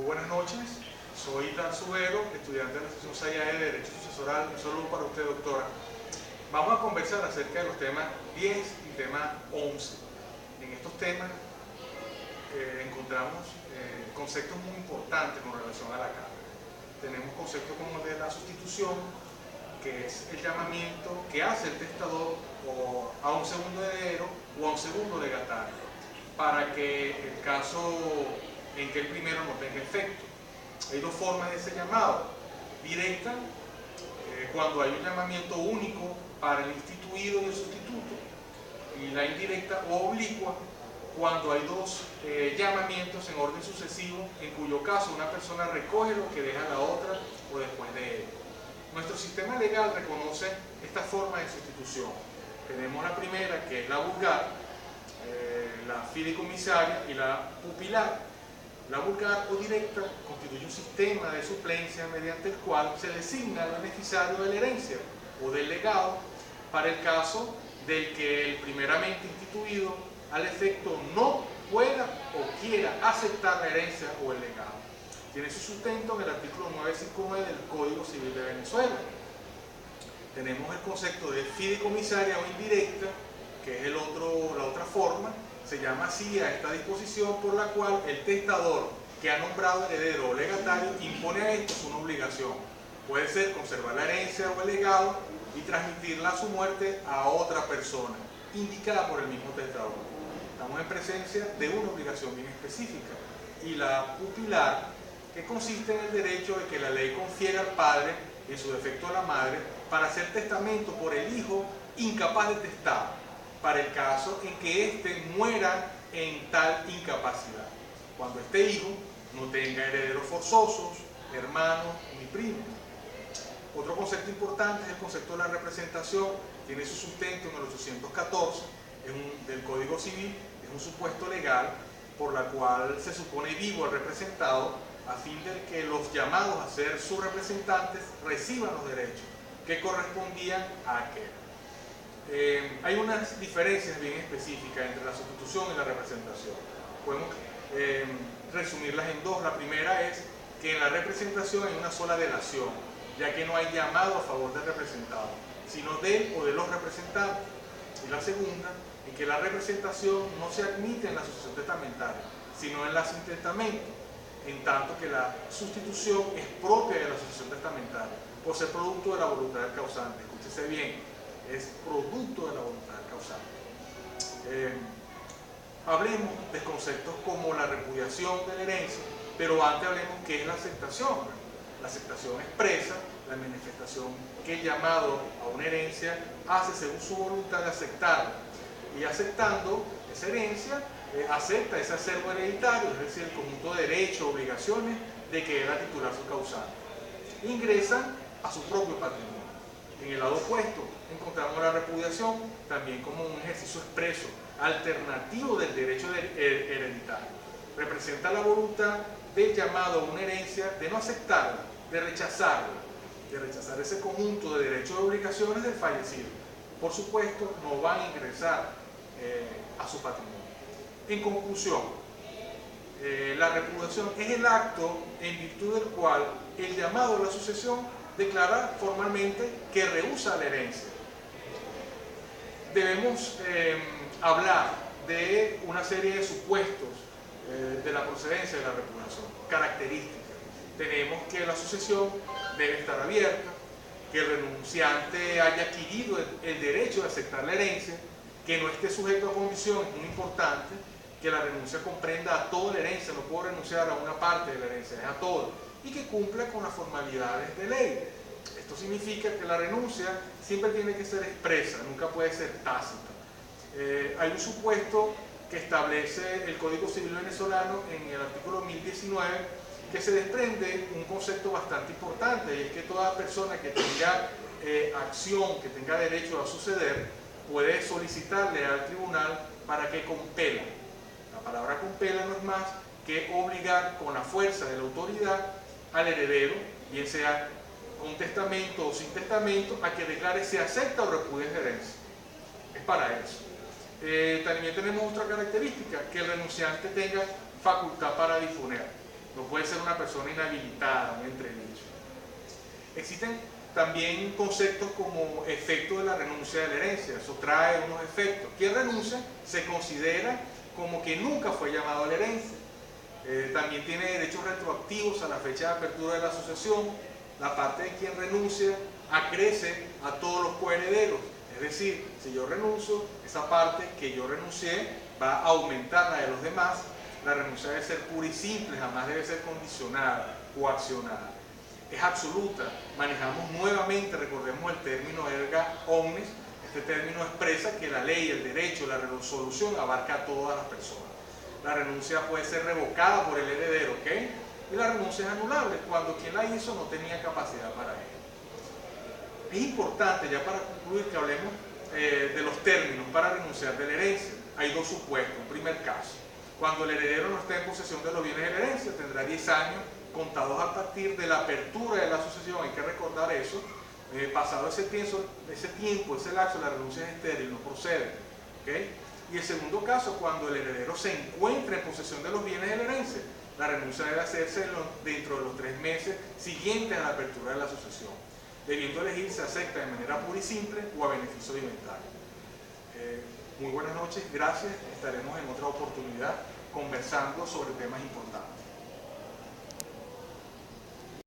Muy buenas noches, soy Dan Subero, estudiante de la Asociación SAIAE de Derecho Sucesoral. Un saludo para usted, doctora. Vamos a conversar acerca de los temas 10 y tema 11. En estos temas encontramos conceptos muy importantes con relación a la carga. Tenemos conceptos como el de la sustitución, que es el llamamiento que hace el testador a un segundo heredero o a un segundo legatario, para que el caso en que el primero no tenga efecto. Hay dos formas de ese llamado: directa, cuando hay un llamamiento único para el instituido y el sustituto, y la indirecta o oblicua, cuando hay dos llamamientos en orden sucesivo, en cuyo caso una persona recoge lo que deja la otra o después de él. Nuestro sistema legal reconoce esta forma de sustitución. Tenemos la primera, que es la vulgar, la fideicomisaria y la pupilar. La vulgar o directa constituye un sistema de suplencia mediante el cual se designa al beneficiario de la herencia o del legado para el caso del que el primeramente instituido al efecto no pueda o quiera aceptar la herencia o el legado. Tiene su sustento en el artículo 959 del Código Civil de Venezuela. Tenemos el concepto de fideicomisaria o indirecta, que es la otra forma. Se llama así a esta disposición por la cual el testador que ha nombrado heredero o legatario impone a estos una obligación. Puede ser conservar la herencia o el legado y transmitirla a su muerte a otra persona, indicada por el mismo testador. Estamos en presencia de una obligación bien específica. Y la pupilar, que consiste en el derecho de que la ley confiere al padre, y en su defecto a la madre, para hacer testamento por el hijo incapaz de testar, para el caso en que éste muera en tal incapacidad, cuando este hijo no tenga herederos forzosos, hermanos ni primos. Otro concepto importante es el concepto de la representación. Tiene su sustento en el 814 del Código Civil. Es un supuesto legal por la cual se supone vivo al representado a fin de que los llamados a ser sus representantes reciban los derechos que correspondían a aquel. Hay unas diferencias bien específicas entre la sustitución y la representación. Podemos resumirlas en dos. La primera es que en la representación hay una sola delación, ya que no hay llamado a favor del representado, sino de él o de los representantes. Y la segunda, en que la representación no se admite en la sucesión testamentaria, sino en la sin testamento, en tanto que la sustitución es propia de la sucesión testamentaria, por ser producto de la voluntad del causante. Escúchese bien, es producto de la voluntad del causante. Hablemos de conceptos como la repudiación de la herencia, pero antes hablemos qué es la aceptación. La aceptación expresa la manifestación que el llamado a una herencia hace según su voluntad de aceptarla, y aceptando esa herencia acepta ese acervo hereditario, es decir, el conjunto de derechos, obligaciones de que era titular su causante. Ingresan a su propio patrimonio. En el lado opuesto encontramos la repudiación también como un ejercicio expreso, alternativo del derecho hereditario. Representa la voluntad del llamado a una herencia de no aceptarla, de rechazar ese conjunto de derechos y obligaciones del fallecido. Por supuesto, no van a ingresar a su patrimonio. En conclusión, la repudiación es el acto en virtud del cual el llamado a la sucesión declara formalmente que rehúsa la herencia. Debemos hablar de una serie de supuestos de la procedencia de la repudiación, características. Tenemos que la sucesión debe estar abierta, que el renunciante haya adquirido el derecho de aceptar la herencia, que no esté sujeto a condiciones, muy importante, que la renuncia comprenda a toda la herencia, no puedo renunciar a una parte de la herencia, es a todo, y que cumpla con las formalidades de ley. Esto significa que la renuncia siempre tiene que ser expresa, nunca puede ser tácita. Hay un supuesto que establece el Código Civil venezolano en el artículo 1019, que se desprende un concepto bastante importante, y es que toda persona que tenga acción, que tenga derecho a suceder, puede solicitarle al tribunal para que compela. La palabra compela no es más que obligar con la fuerza de la autoridad al heredero, bien sea con testamento o sin testamento, a que declare si acepta o repudia esa herencia. Es para eso. También tenemos otra característica, que el renunciante tenga facultad para disponer. No puede ser una persona inhabilitada, un entredicho. Existen también conceptos como efecto de la renuncia de la herencia. Eso trae unos efectos. Quien renuncia se considera como que nunca fue llamado a la herencia. También tiene derechos retroactivos a la fecha de apertura de la asociación. La parte de quien renuncia acrece a todos los coherederos. Es decir, si yo renuncio, esa parte que yo renuncié va a aumentar la de los demás. La renuncia debe ser pura y simple, jamás debe ser condicionada, coaccionada. Es absoluta. Manejamos nuevamente, recordemos el término erga omnes. Este término expresa que la ley, el derecho, la resolución abarca a todas las personas. La renuncia puede ser revocada por el heredero, ¿ok? Y la renuncia es anulable cuando quien la hizo no tenía capacidad para ello. Es importante, ya para concluir, que hablemos de los términos para renunciar de la herencia. Hay dos supuestos. Un primer caso, cuando el heredero no está en posesión de los bienes de la herencia, tendrá 10 años contados a partir de la apertura de la asociación. Hay que recordar eso. Pasado ese tiempo, ese lapso, la renuncia es estéril, no procede, ¿okay? Y el segundo caso, cuando el heredero se encuentra en posesión de los bienes de la herencia, la renuncia debe hacerse dentro de los 3 meses siguientes a la apertura de la asociación. Debiendo elegir, se acepta de manera pura y simple o a beneficio de inventario. Muy buenas noches, gracias. Estaremos en otra oportunidad conversando sobre temas importantes.